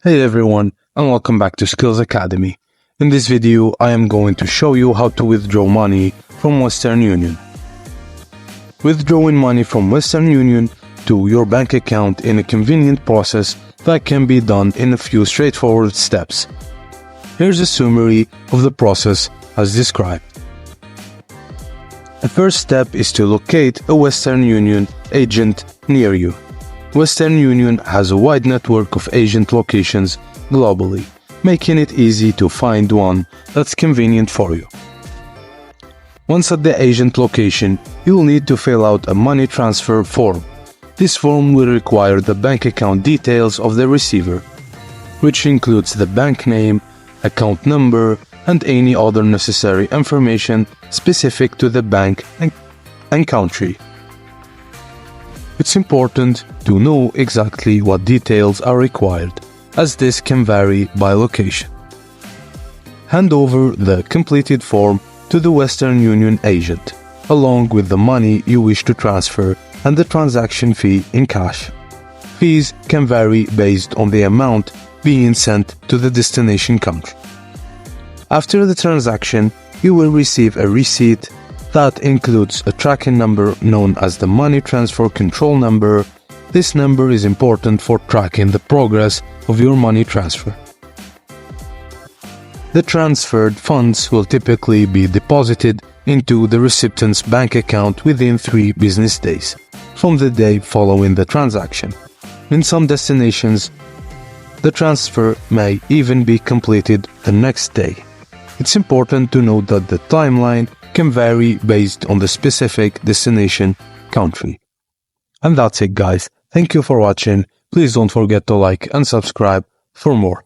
Hey everyone, and welcome back to Skills Academy. In this video, I am going to show you how to withdraw money from Western Union. Withdrawing money from Western Union to your bank account in a convenient process that can be done in a few straightforward steps. Here's a summary of the process as described. The first step is to locate a Western Union agent near you. Western Union has a wide network of agent locations globally, making it easy to find one that's convenient for you. Once at the agent location, you'll need to fill out a money transfer form. This form will require the bank account details of the receiver, which includes the bank name, account number, and any other necessary information specific to the bank and country. It's important to know exactly what details are required, as this can vary by location. Hand over the completed form to the Western Union agent, along with the money you wish to transfer and the transaction fee in cash. Fees can vary based on the amount being sent to the destination country. After the transaction, you will receive a receipt that includes a tracking number known as the money transfer control number. This number is important for tracking the progress of your money transfer. The transferred funds will typically be deposited into the recipient's bank account within 3 business days from the day following the transaction. In some destinations, the transfer may even be completed the next day. It's important to note that the timeline can vary based on the specific destination country. And that's it, guys. Thank you for watching. Please don't forget to like and subscribe for more.